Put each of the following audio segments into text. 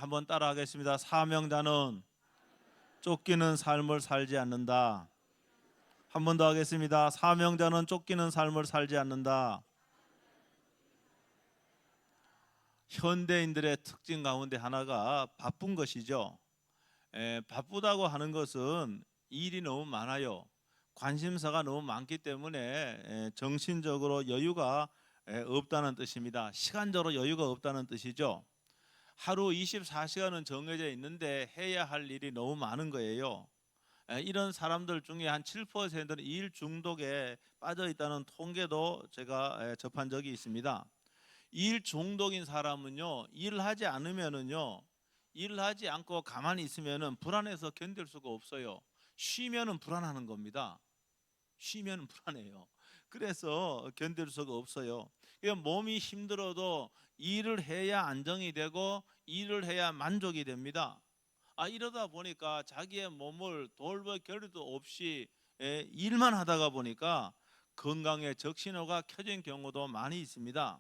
한번 따라하겠습니다. 사명자는 쫓기는 삶을 살지 않는다. 한 번 더 하겠습니다. 사명자는 쫓기는 삶을 살지 않는다. 현대인들의 특징 가운데 하나가 바쁜 것이죠. 바쁘다고 하는 것은 일이 너무 많아요. 관심사가 너무 많기 때문에 정신적으로 여유가 없다는 뜻입니다. 시간적으로 여유가 없다는 뜻이죠. 하루 24시간은 정해져 있는데 해야 할 일이 너무 많은 거예요. 이런 사람들 중에 한 7%는 일 중독에 빠져 있다는 통계도 제가 접한 적이 있습니다. 일 중독인 사람은요, 일을 하지 않으면은요, 일을 하지 않고 가만히 있으면은 불안해서 견딜 수가 없어요. 쉬면은 불안하는 겁니다. 쉬면은 불안해요. 그래서 견딜 수가 없어요. 몸이 힘들어도 일을 해야 안정이 되고 일을 해야 만족이 됩니다. 이러다 보니까 자기의 몸을 돌볼 겨를도 없이 일만 하다가 보니까 건강에 적신호가 켜진 경우도 많이 있습니다.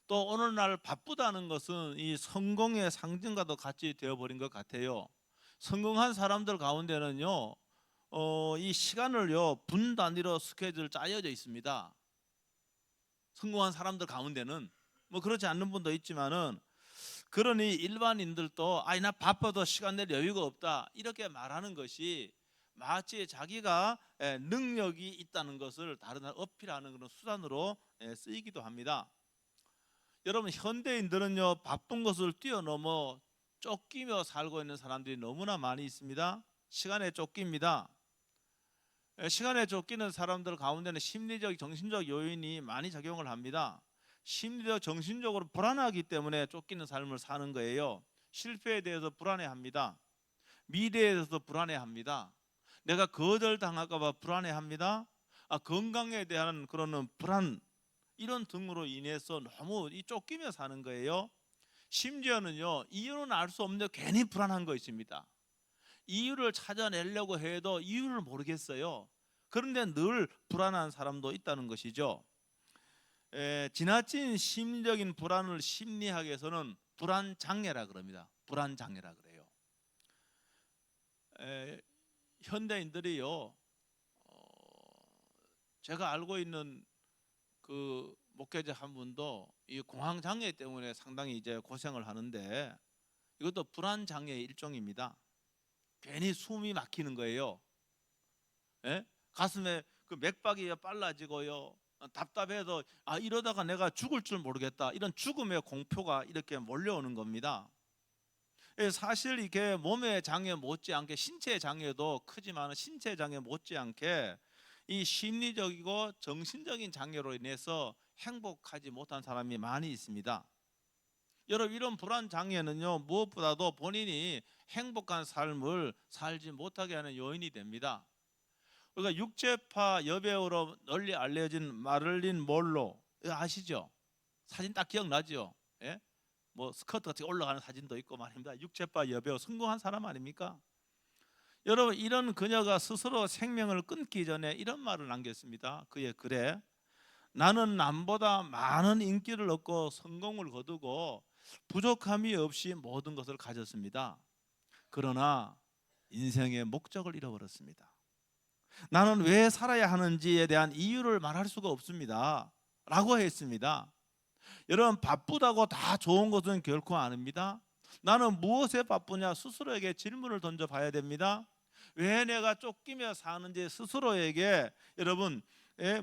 또 오늘날 바쁘다는 것은 이 성공의 상징과도 같이 되어버린 것 같아요. 성공한 사람들 가운데는요, 이 시간을요 분 단위로 스케줄 짜여져 있습니다. 성공한 사람들 가운데는 뭐 그렇지 않는 분도 있지만은, 그러니 일반인들도 나 바빠도 시간 낼 여유가 없다 이렇게 말하는 것이 마치 자기가 능력이 있다는 것을 다른 사람 어필하는 그런 수단으로 쓰이기도 합니다. 여러분, 현대인들은요 바쁜 것을 뛰어넘어 쫓기며 살고 있는 사람들이 너무나 많이 있습니다. 시간에 쫓깁니다. 시간에 쫓기는 사람들 가운데는 심리적, 정신적 요인이 많이 작용을 합니다. 심리적, 정신적으로 불안하기 때문에 쫓기는 삶을 사는 거예요. 실패에 대해서 불안해합니다. 미래에 대해서 불안해합니다. 내가 거절당할까 봐 불안해합니다. 건강에 대한 그런 불안, 이런 등으로 인해서 너무 쫓기며 사는 거예요. 심지어는요, 이유는 알 수 없는데 괜히 불안한 거 있습니다. 이유를 찾아내려고 해도 이유를 모르겠어요. 그런데 늘 불안한 사람도 있다는 것이죠. 지나친 심리적인 불안을 심리학에서는 불안장애라 그럽니다. 불안장애라 그래요. 현대인들이요, 제가 알고 있는 그 목회자 한 분도 이 공황장애 때문에 상당히 이제 고생을 하는데, 이것도 불안장애의 일종입니다. 괜히 숨이 막히는 거예요. 가슴에 그 맥박이 빨라지고요, 답답해서 이러다가 내가 죽을 줄 모르겠다, 이런 죽음의 공포가 이렇게 몰려오는 겁니다. 사실 이게 몸의 장애 못지않게 신체 장애도 크지만 신체 장애 못지않게 이 심리적이고 정신적인 장애로 인해서 행복하지 못한 사람이 많이 있습니다. 여러분, 이런 불안 장애는요 무엇보다도 본인이 행복한 삶을 살지 못하게 하는 요인이 됩니다. 그러니까 육체파 여배우로 널리 알려진 마릴린 먼로, 이거 아시죠? 사진 딱 기억나죠? 예? 뭐 스커트 같이 올라가는 사진도 있고 말입니다. 육체파 여배우, 성공한 사람 아닙니까? 여러분, 이런 그녀가 스스로 생명을 끊기 전에 이런 말을 남겼습니다. 그의 글에, 나는 남보다 많은 인기를 얻고 성공을 거두고 부족함이 없이 모든 것을 가졌습니다. 그러나 인생의 목적을 잃어버렸습니다. 나는 왜 살아야 하는지에 대한 이유를 말할 수가 없습니다 라고 했습니다. 여러분, 바쁘다고 다 좋은 것은 결코 아닙니다. 나는 무엇에 바쁘냐, 스스로에게 질문을 던져봐야 됩니다. 왜 내가 쫓기며 사는지 스스로에게, 여러분,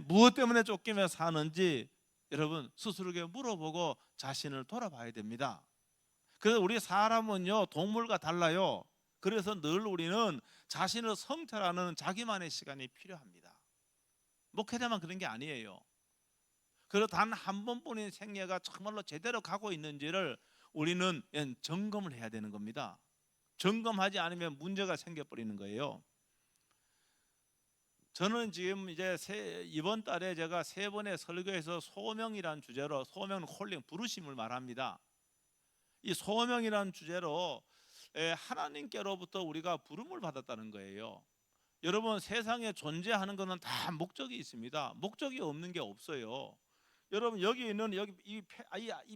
무엇 때문에 쫓기며 사는지 여러분 스스로에게 물어보고 자신을 돌아봐야 됩니다. 그래서 우리 사람은요 동물과 달라요. 그래서 늘 우리는 자신을 성찰하는 자기만의 시간이 필요합니다. 목회자만 그런 게 아니에요. 그래서 단 한 번뿐인 생애가 정말로 제대로 가고 있는지를 우리는 점검을 해야 되는 겁니다. 점검하지 않으면 문제가 생겨버리는 거예요. 저는 지금 이제 이번 달에 제가 3번의 설교에서 소명이란 주제로, 소명은 콜링, 부르심을 말합니다. 이 소명이란 주제로 하나님께로부터 우리가 부름을 받았다는 거예요. 여러분, 세상에 존재하는 것은 다 목적이 있습니다. 목적이 없는 게 없어요. 여러분, 여기 있는 이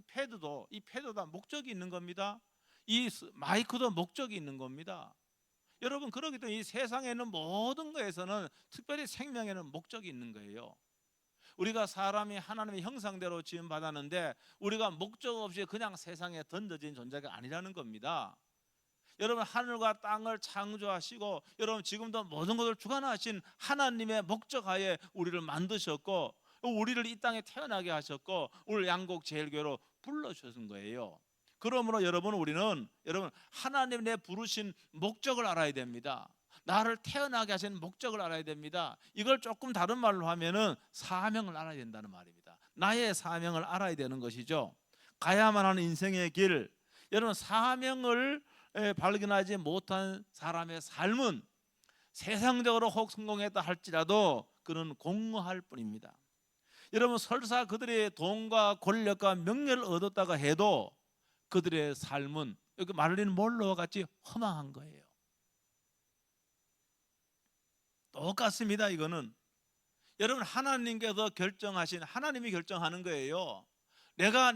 패드도 다 목적이 있는 겁니다. 이 마이크도 목적이 있는 겁니다. 여러분, 그렇기 때문에 이 세상에 있는 모든 것에서는, 특별히 생명에는 목적이 있는 거예요. 우리가 사람이 하나님의 형상대로 지음 받았는데 우리가 목적 없이 그냥 세상에 던져진 존재가 아니라는 겁니다. 여러분, 하늘과 땅을 창조하시고 여러분 지금도 모든 것을 주관하신 하나님의 목적하에 우리를 만드셨고, 우리를 이 땅에 태어나게 하셨고 오늘 양곡제일교회로 불러주신 거예요. 그러므로 우리는 하나님 내 부르신 목적을 알아야 됩니다. 나를 태어나게 하신 목적을 알아야 됩니다. 이걸 조금 다른 말로 하면은 사명을 알아야 된다는 말입니다. 나의 사명을 알아야 되는 것이죠. 가야만 하는 인생의 길. 여러분, 사명을 발견하지 못한 사람의 삶은 세상적으로 혹 성공했다 할지라도 그는 공허할 뿐입니다. 여러분, 설사 그들의 돈과 권력과 명예를 얻었다가 해도 그들의 삶은 여기 말린 몰로와 같이 허망한 거예요. 똑같습니다. 이거는 여러분, 하나님께서 결정하신, 하나님이 결정하는 거예요. 내가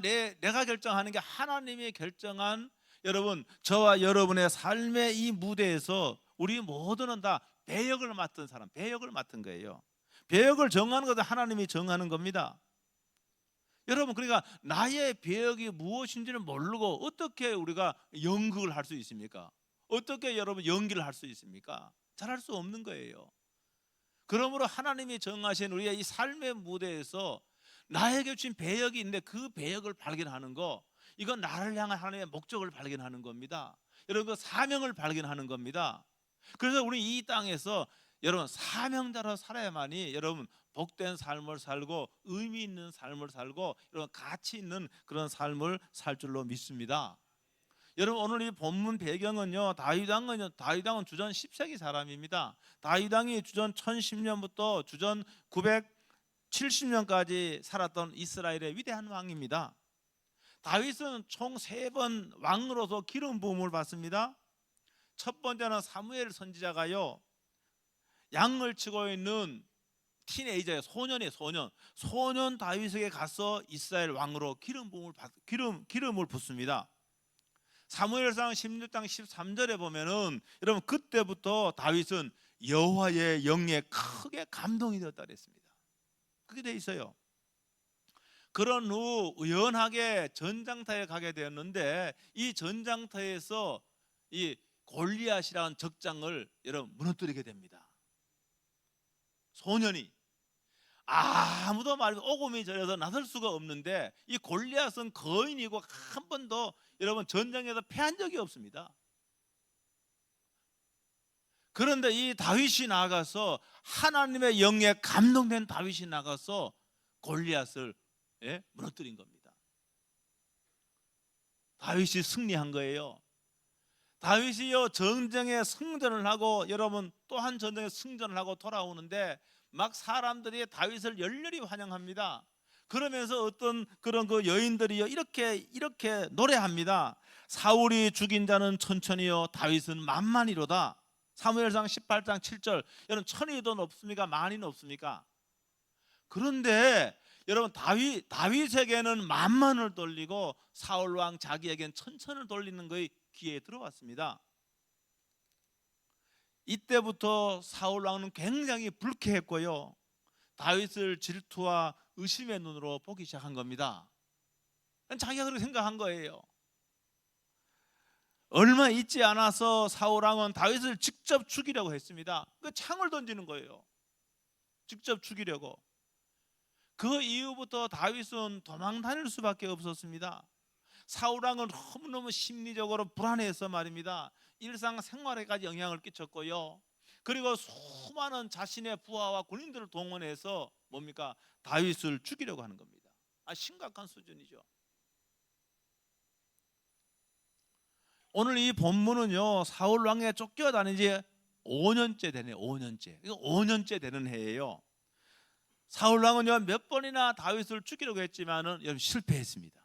결정하는 게 하나님이 결정한, 여러분 저와 여러분의 삶의 이 무대에서 우리 모두는 다 배역을 맡은 사람, 배역을 맡은 거예요. 배역을 정하는 것은 하나님이 정하는 겁니다. 여러분, 그러니까 나의 배역이 무엇인지를 모르고 어떻게 우리가 연극을 할 수 있습니까? 어떻게 여러분 연기를 할 수 있습니까? 잘할 수 없는 거예요. 그러므로 하나님이 정하신 우리의 이 삶의 무대에서 나에게 주신 배역이 있는데 그 배역을 발견하는 거, 이건 나를 향한 하나님의 목적을 발견하는 겁니다. 여러분, 그 사명을 발견하는 겁니다. 그래서 우리 이 땅에서 여러분 사명자로 살아야만이 여러분 복된 삶을 살고 의미 있는 삶을 살고 여러분 가치 있는 그런 삶을 살 줄로 믿습니다. 여러분, 오늘 이 본문 배경은요, 다윗왕은 주전 10세기 사람입니다. 다윗왕이 주전 1010년부터 주전 970년까지 살았던 이스라엘의 위대한 왕입니다. 다윗은 총 3번 왕으로서 기름 부음을 받습니다. 첫 번째는 사무엘 선지자가요, 양을 치고 있는 티네이저의 소년 다윗에게 가서 이스라엘 왕으로 기름을 붓습니다. 사무엘상 16장 13절에 보면은 여러분 그때부터 다윗은 여호와의 영에 크게 감동이 되었다 그랬습니다. 그게 돼 있어요. 그런 후 의연하게 전장터에 가게 되었는데 이 전장터에서 이 골리앗이라는 적장을 여러분 무너뜨리게 됩니다. 소년이 아무도 말고 오금이 저려서 나설 수가 없는데 이 골리앗은 거인이고 한 번도 여러분 전쟁에서 패한 적이 없습니다. 그런데 이 다윗이 나가서 하나님의 영에 감동된 다윗이 나가서 골리앗을 무너뜨린 겁니다. 다윗이 승리한 거예요. 다윗이요 전쟁에 승전을 하고 여러분 또 한 전쟁에 승전을 하고 돌아오는데 막 사람들이 다윗을 열렬히 환영합니다. 그러면서 어떤 그런 그 여인들이요 이렇게 노래합니다. 사울이 죽인 자는 천천히요 다윗은 만만이로다. 사무엘상 18장 7절. 여러분 천이 더 높습니까? 만이 높습니까? 그런데 여러분 다윗에게는 만만을 돌리고 사울 왕 자기에게는 천천을 돌리는 것이 귀에 들어왔습니다. 이때부터 사울 왕은 굉장히 불쾌했고요, 다윗을 질투와 의심의 눈으로 보기 시작한 겁니다. 자기가 그렇게 생각한 거예요. 얼마 있지 않아서 사울 왕은 다윗을 직접 죽이려고 했습니다. 그 창을 던지는 거예요. 직접 죽이려고. 그 이후부터 다윗은 도망 다닐 수밖에 없었습니다. 사울 왕은 너무너무 심리적으로 불안해서 말입니다. 일상생활에까지 영향을 끼쳤고요. 그리고 수많은 자신의 부하와 군인들을 동원해서 뭡니까? 다윗을 죽이려고 하는 겁니다. 심각한 수준이죠. 오늘 이 본문은요, 사울 왕에 쫓겨다닌 지 5년째 되네요. 5년째. 이거 5년째 되는 해예요. 사울 왕은요 몇 번이나 다윗을 죽이려고 했지만은 여러분 실패했습니다.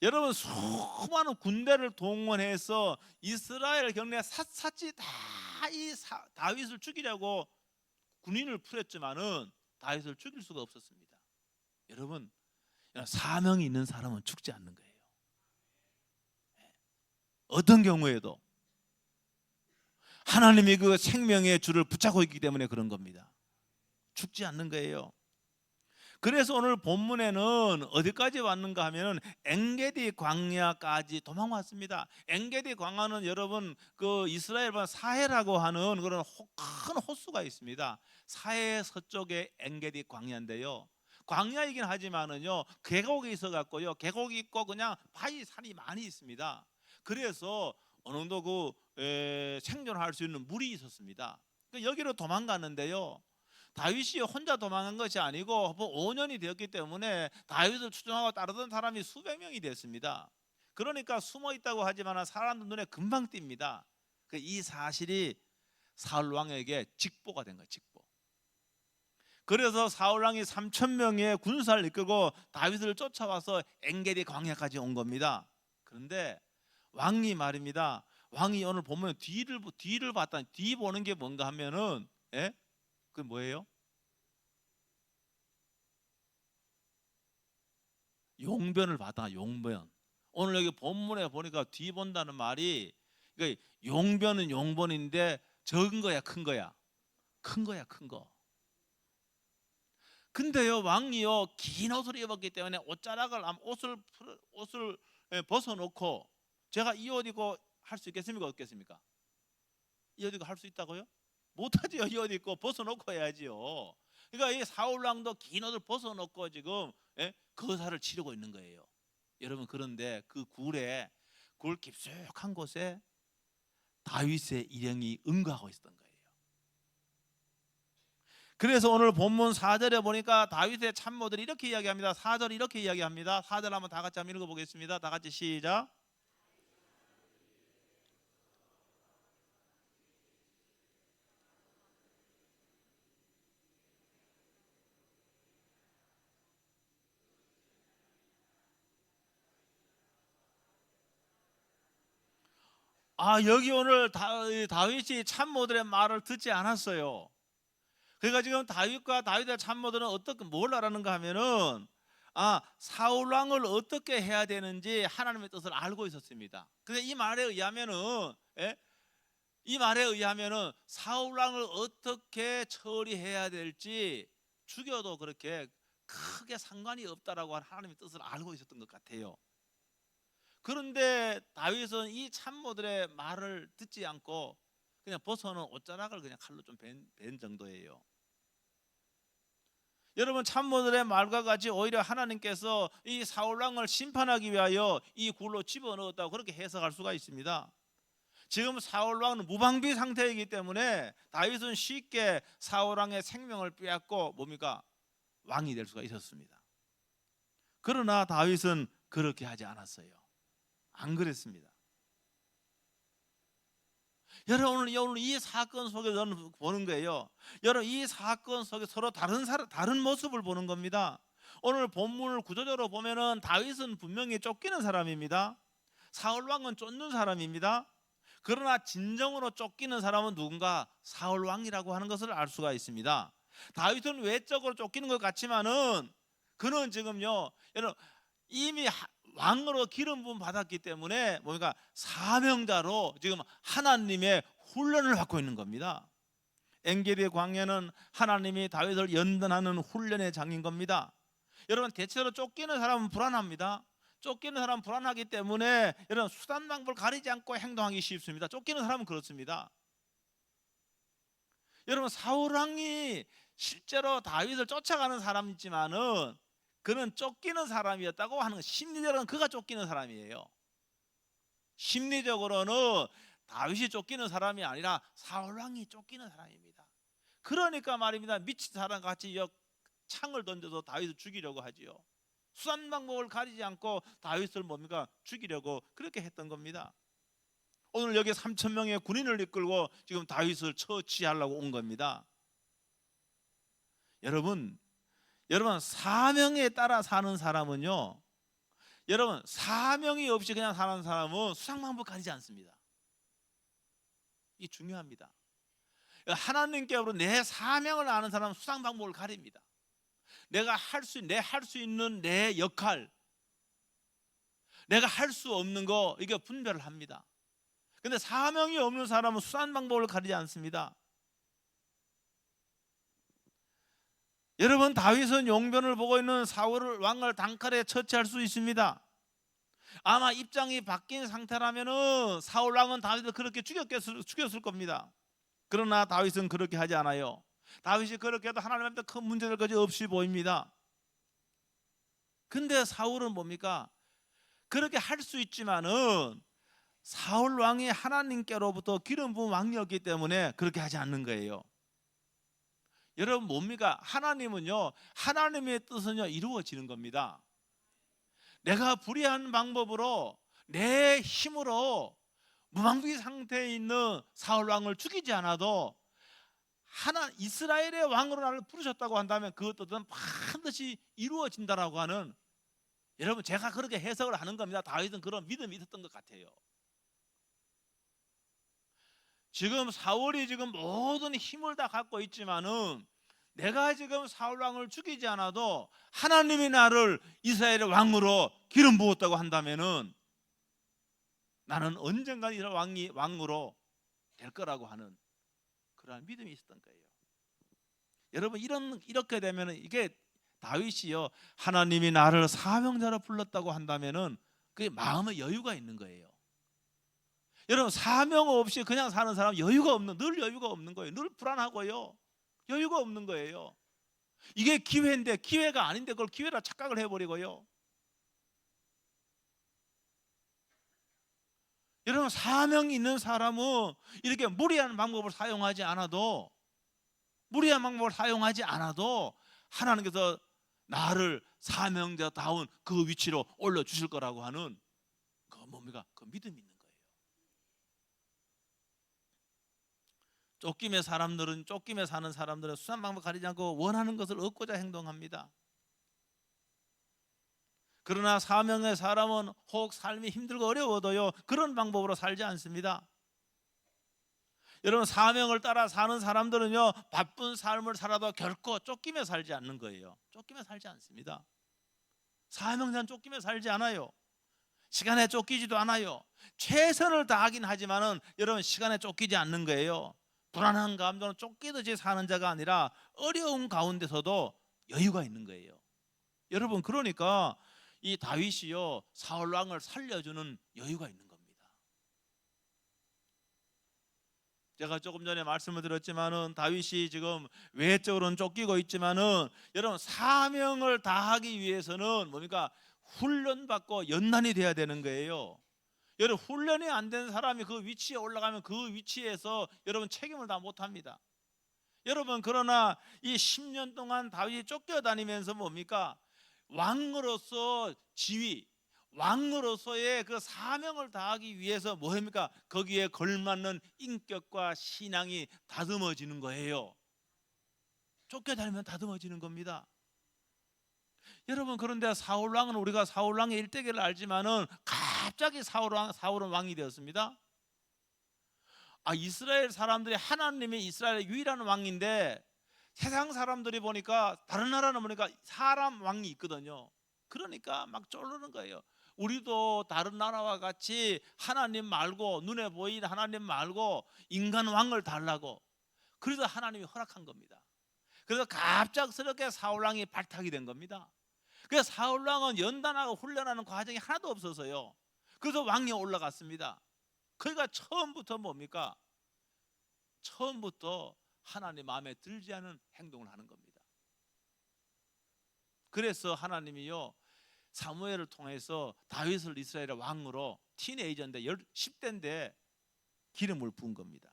여러분 수많은 군대를 동원해서 이스라엘 경내에 샅샅이 다 이 다윗을 죽이려고 군인을 풀었지만은 다윗을 죽일 수가 없었습니다. 여러분 사명이 있는 사람은 죽지 않는 거예요. 어떤 경우에도 하나님이 그 생명의 줄을 붙잡고 있기 때문에 그런 겁니다. 죽지 않는 거예요. 그래서 오늘 본문에는 어디까지 왔는가 하면 엔게디 광야까지 도망왔습니다. 엔게디 광야는 여러분 그 이스라엘 사해라고 하는 그런 큰 호수가 있습니다. 사해 서쪽에 엔게디 광야인데요. 광야이긴 하지만은요 계곡이 있어 갖고요, 계곡이 있고 그냥 바위 산이 많이 있습니다. 그래서 어느 정도 생존할 수 있는 물이 있었습니다. 여기로 도망갔는데요, 다윗이 혼자 도망간 것이 아니고 5년이 되었기 때문에 다윗을 추종하고 따르던 사람이 수백 명이 됐습니다. 그러니까 숨어 있다고 하지만 사람들 눈에 금방 띕니다. 이 사실이 사울 왕에게 직보가 된 거예요. 직보. 그래서 사울 왕이 3,000명의 군사를 이끌고 다윗을 쫓아와서 엔게디 광야까지 온 겁니다. 그런데 왕이 말입니다. 왕이 오늘 보면 뒤를 봤다. 뒤 보는 게 뭔가 하면은 그 뭐예요? 용변을 받아. 용변. 오늘 여기 본문에 보니까 뒤 본다는 말이, 그러니까 용변은 용변인데 적은 거야, 큰 거야? 큰 거야, 큰 거. 근데요 왕이요 긴 옷을 입었기 때문에 옷을 벗어놓고, 제가 이 옷 입고 할 수 있겠습니까? 없겠습니까? 이 옷 입고 할 수 있다고요? 못하지요. 이 옷 입고 벗어놓고 해야지요. 그러니까 이 사울 왕도 긴 옷을 벗어놓고 지금 거사를 치르고 있는 거예요. 여러분, 그런데 그 굴 깊숙한 곳에 다윗의 일행이 응거하고 있었던 거예요. 그래서 오늘 본문 4절에 보니까 다윗의 참모들이 이렇게 이야기합니다. 4절 이렇게 이야기합니다. 4절 한번 다 같이 한번 읽어보겠습니다. 다 같이 시작. 여기 오늘 다윗이 참모들의 말을 듣지 않았어요. 그러니까 지금 다윗의 참모들은 뭘 알았는가 하면은 사울 왕을 어떻게 해야 되는지 하나님의 뜻을 알고 있었습니다. 그래서 이 말에 의하면은 사울 왕을 어떻게 처리해야 될지 죽여도 그렇게 크게 상관이 없다라고 하나님의 뜻을 알고 있었던 것 같아요. 그런데 다윗은 이 참모들의 말을 듣지 않고 그냥 벗어놓은 옷자락을 그냥 칼로 좀 벤 정도예요. 여러분, 참모들의 말과 같이 오히려 하나님께서 이 사울 왕을 심판하기 위하여 이 굴로 집어넣었다고 그렇게 해석할 수가 있습니다. 지금 사울 왕은 무방비 상태이기 때문에 다윗은 쉽게 사울 왕의 생명을 빼앗고 왕이 될 수가 있었습니다. 그러나 다윗은 그렇게 하지 않았어요. 안 그랬습니다. 여러분, 오늘 이 사건 속에 저는 보는 거예요. 여러분, 이 사건 속에 서로 다른 모습을 보는 겁니다. 오늘 본문을 구조적으로 보면은 다윗은 분명히 쫓기는 사람입니다. 사울 왕은 쫓는 사람입니다. 그러나 진정으로 쫓기는 사람은 누군가? 사울 왕이라고 하는 것을 알 수가 있습니다. 다윗은 외적으로 쫓기는 것 같지만은 그는 지금요, 여러분, 이미 왕으로 기름 부음 받았기 때문에 사명자로 지금 하나님의 훈련을 받고 있는 겁니다. 엔게디 광야는 하나님이 다윗을 연단하는 훈련의 장인 겁니다. 여러분, 대체로 쫓기는 사람은 불안합니다. 쫓기는 사람은 불안하기 때문에 여러분, 수단 방법을 가리지 않고 행동하기 쉽습니다. 쫓기는 사람은 그렇습니다. 여러분, 사울 왕이 실제로 다윗을 쫓아가는 사람이지만은 그는 쫓기는 사람이었다고 하는 것, 심리적으로는 그가 쫓기는 사람이에요. 심리적으로는 다윗이 쫓기는 사람이 아니라 사울 왕이 쫓기는 사람입니다. 그러니까 말입니다, 미친 사람같이 창을 던져서 다윗을 죽이려고 하지요. 수단 방법을 가리지 않고 다윗을 죽이려고 그렇게 했던 겁니다. 오늘 여기 3,000명의 군인을 이끌고 지금 다윗을 처치하려고 온 겁니다. 여러분, 사명에 따라 사는 사람은요, 여러분, 사명이 없이 그냥 사는 사람은 수상 방법 가리지 않습니다. 이 중요합니다. 하나님께로 내 사명을 아는 사람은 수상 방법을 가립니다. 내가 할 수 있는 내 역할, 내가 할 수 없는 거, 이게 분별을 합니다. 근데 사명이 없는 사람은 수단 방법을 가리지 않습니다. 여러분, 다윗은 용변을 보고 있는 사울 왕을 단칼에 처치할 수 있습니다. 아마 입장이 바뀐 상태라면은 사울 왕은 다윗을 그렇게 죽였을 겁니다. 그러나 다윗은 그렇게 하지 않아요. 다윗이 그렇게 해도 하나님한테 큰 문제될 것이 없이 보입니다. 근데 사울은 뭡니까? 그렇게 할 수 있지만은 사울 왕이 하나님께로부터 기름 부은 왕이었기 때문에 그렇게 하지 않는 거예요. 여러분, 뭡니까? 하나님은요, 하나님의 뜻은요 이루어지는 겁니다. 내가 불의한 방법으로 내 힘으로 무방비 상태에 있는 사울 왕을 죽이지 않아도 이스라엘의 왕으로 나를 부르셨다고 한다면 그 뜻은 반드시 이루어진다라고 하는, 여러분, 제가 그렇게 해석을 하는 겁니다. 다윗은 그런 믿음이 있었던 것 같아요. 지금 사울이 지금 모든 힘을 다 갖고 있지만은 내가 지금 사울 왕을 죽이지 않아도 하나님이 나를 이스라엘의 왕으로 기름 부었다고 한다면은 나는 언젠가 이스라엘 왕으로 될 거라고 하는 그러한 믿음이 있었던 거예요. 여러분, 이렇게 되면은 이게 다윗이요, 하나님이 나를 사명자로 불렀다고 한다면은 그게 마음의 여유가 있는 거예요. 여러분, 사명 없이 그냥 사는 사람 늘 여유가 없는 거예요. 늘 불안하고요, 여유가 없는 거예요. 이게 기회인데 기회가 아닌데 그걸 기회라 착각을 해버리고요. 여러분, 사명이 있는 사람은 이렇게 무리한 방법을 사용하지 않아도 하나님께서 나를 사명자다운 그 위치로 올려주실 거라고 하는 그 뭡니까? 그 믿음이 있는 거예요. 쫓김에 사는 사람들은 수단 방법 가리지 않고 원하는 것을 얻고자 행동합니다. 그러나 사명의 사람은 혹 삶이 힘들고 어려워도요 그런 방법으로 살지 않습니다. 여러분, 사명을 따라 사는 사람들은요 바쁜 삶을 살아도 결코 쫓기며 살지 않는 거예요. 쫓기며 살지 않습니다. 사명자는 쫓기며 살지 않아요. 시간에 쫓기지도 않아요. 최선을 다하긴 하지만은 여러분, 시간에 쫓기지 않는 거예요. 불안한 감정은 쫓기듯이 사는 자가 아니라 어려운 가운데서도 여유가 있는 거예요. 여러분, 그러니까 이 다윗이요 사울 왕을 살려주는 여유가 있는 겁니다. 제가 조금 전에 말씀을 드렸지만은 다윗이 지금 외적으로는 쫓기고 있지만은 여러분, 사명을 다하기 위해서는 뭡니까? 훈련받고 연단이 돼야 되는 거예요. 여러분, 훈련이 안 된 사람이 그 위치에 올라가면 그 위치에서 여러분 책임을 다 못합니다. 여러분, 그러나 이 10년 동안 다윗이 쫓겨다니면서 뭡니까? 왕으로서 지위, 왕으로서의 그 사명을 다하기 위해서 뭐합니까? 거기에 걸맞는 인격과 신앙이 다듬어지는 거예요. 쫓겨다니면 다듬어지는 겁니다. 여러분, 그런데 사울왕은 우리가 사울왕의 일대기를 알지만은 갑자기 사울은 왕이 되었습니다. 이스라엘 사람들이 하나님이 이스라엘의 유일한 왕인데 세상 사람들이 보니까 다른 나라는 보니까 사람 왕이 있거든요. 그러니까 막 쫄르는 거예요. 우리도 다른 나라와 같이 하나님 말고, 눈에 보이는 하나님 말고 인간 왕을 달라고. 그래서 하나님이 허락한 겁니다. 그래서 갑작스럽게 사울왕이 발탁이 된 겁니다. 그래서 사울왕은 연단하고 훈련하는 과정이 하나도 없어서요 그래서 왕위에 올라갔습니다. 그러니까 처음부터 뭡니까? 처음부터 하나님 마음에 들지 않은 행동을 하는 겁니다. 그래서 하나님이요 사무엘을 통해서 다윗을 이스라엘의 왕으로, 티네이저인데 10대인데 기름을 부은 겁니다.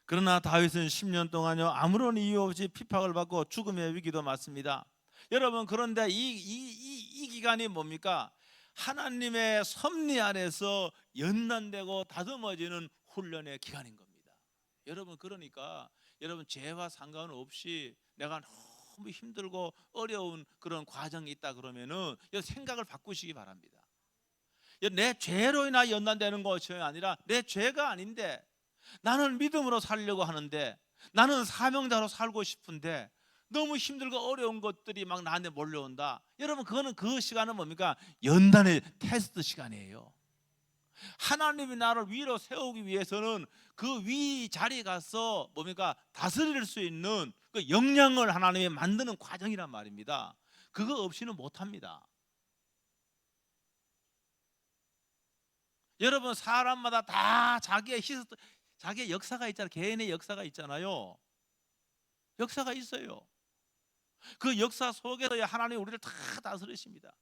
그러나 다윗은 10년 동안요 아무런 이유 없이 핍박을 받고 죽음의 위기도 맞습니다. 여러분, 그런데 이 기간이 뭡니까? 하나님의 섭리 안에서 연단되고 다듬어지는 훈련의 기간인 겁니다. 여러분, 그러니까 여러분, 죄와 상관없이 내가 너무 힘들고 어려운 그런 과정이 있다 그러면은 생각을 바꾸시기 바랍니다. 내 죄로 인하 연단되는 것이 아니라 내 죄가 아닌데 나는 믿음으로 살려고 하는데, 나는 사명자로 살고 싶은데 너무 힘들고 어려운 것들이 막 나한테 몰려온다. 여러분 그거는 그 시간은 뭡니까? 연단의 테스트 시간이에요. 하나님이 나를 위로 세우기 위해서는 그 위 자리에 가서 뭡니까? 다스릴 수 있는 그 역량을 하나님이 만드는 과정이란 말입니다. 그거 없이는 못합니다. 여러분 사람마다 다 자기의 역사가 있잖아요. 개인의 역사가 있잖아요. 역사가 있어요. 그 역사 속에서 하나님이 우리를 다 다스리십니다.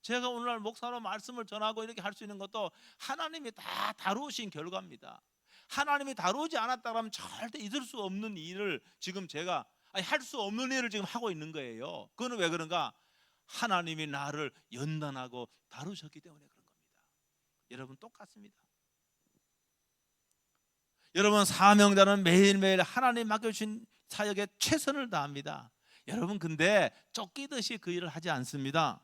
제가 오늘날 목사로 말씀을 전하고 이렇게 할 수 있는 것도 하나님이 다 다루신 결과입니다. 하나님이 다루지 않았다면 절대 있을 수 없는 일을 지금 제가 할 수 없는 일을 지금 하고 있는 거예요. 그거는 왜 그런가? 하나님이 나를 연단하고 다루셨기 때문에 그런 겁니다. 여러분 똑같습니다. 여러분 사명자는 매일매일 하나님 맡겨주신 사역에 최선을 다합니다. 여러분 근데 쫓기듯이 그 일을 하지 않습니다.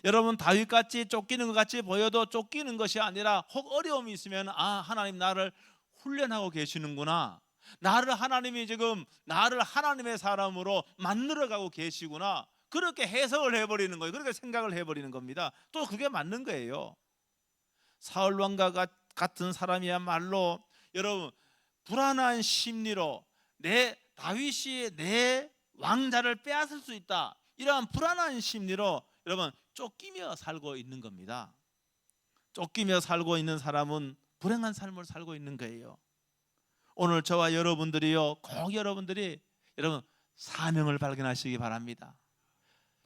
여러분 다윗같이 쫓기는 것 같이 보여도 쫓기는 것이 아니라 혹 어려움이 있으면 하나님 나를 훈련하고 계시는구나. 하나님이 지금 나를 하나님의 사람으로 만들어가고 계시구나. 그렇게 해석을 해버리는 거예요. 그렇게 생각을 해버리는 겁니다. 또 그게 맞는 거예요. 사울 왕과 같은 사람이야말로 여러분 불안한 심리로 다윗이 내 왕자를 빼앗을 수 있다, 이러한 불안한 심리로 여러분 쫓기며 살고 있는 겁니다. 쫓기며 살고 있는 사람은 불행한 삶을 살고 있는 거예요. 오늘 저와 여러분들이요, 꼭 여러분들이 여러분 사명을 발견하시기 바랍니다.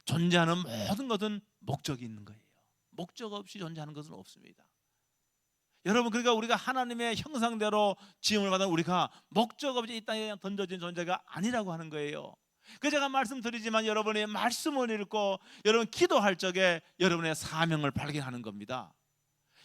존재하는 모든 것은 목적이 있는 거예요. 목적 없이 존재하는 것은 없습니다. 여러분 그러니까 우리가 하나님의 형상대로 지음을 받은 우리가 목적 없이 이 땅에 던져진 존재가 아니라고 하는 거예요. 그 제가 말씀드리지만 여러분이 말씀을 읽고 여러분 기도할 적에 여러분의 사명을 발견하는 겁니다.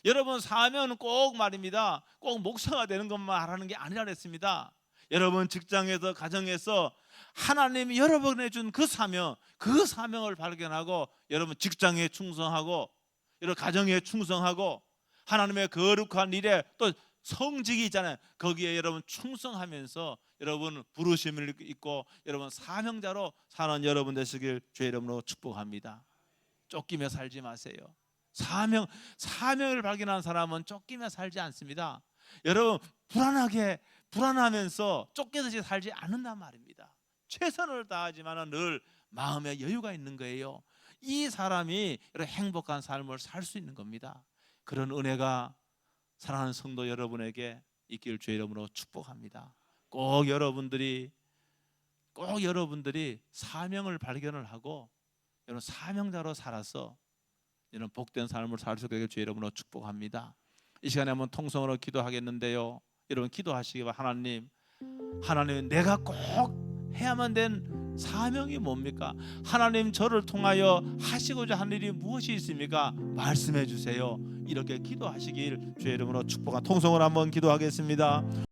여러분 사명은 꼭 말입니다. 꼭 목사가 되는 것만 말하는 게 아니라 그랬습니다. 여러분 직장에서 가정에서 하나님이 여러분에 준 그 사명을 발견하고 여러분 직장에 충성하고 여러분 가정에 충성하고 하나님의 거룩한 일에 또 성직이 있잖아요. 거기에 여러분 충성하면서 여러분 부르심을 입고 여러분 사명자로 사는 여러분 되시길 주의 이름으로 축복합니다. 쫓기며 살지 마세요. 사명을 발견한 사람은 쫓기며 살지 않습니다. 여러분 불안하면서 쫓기듯이 살지 않는단 말입니다. 최선을 다하지만 늘 마음에 여유가 있는 거예요. 이 사람이 행복한 삶을 살 수 있는 겁니다. 그런 은혜가 사랑하는 성도 여러분에게 있길 주의 이름으로 축복합니다. 꼭 여러분들이 사명을 발견을 하고 여러분 사명자로 살아서 이런 복된 삶을 살 수 있게 주의 이름으로 축복합니다. 이 시간에 한번 통성으로 기도하겠는데요. 여러분 기도하시기 바랍니다. 하나님 내가 꼭 해야만 된 사명이 뭡니까? 하나님 저를 통하여 하시고자 하는 일이 무엇이 있습니까? 말씀해 주세요. 이렇게 기도하시길 주의 이름으로 축복한 통성을 한번 기도하겠습니다.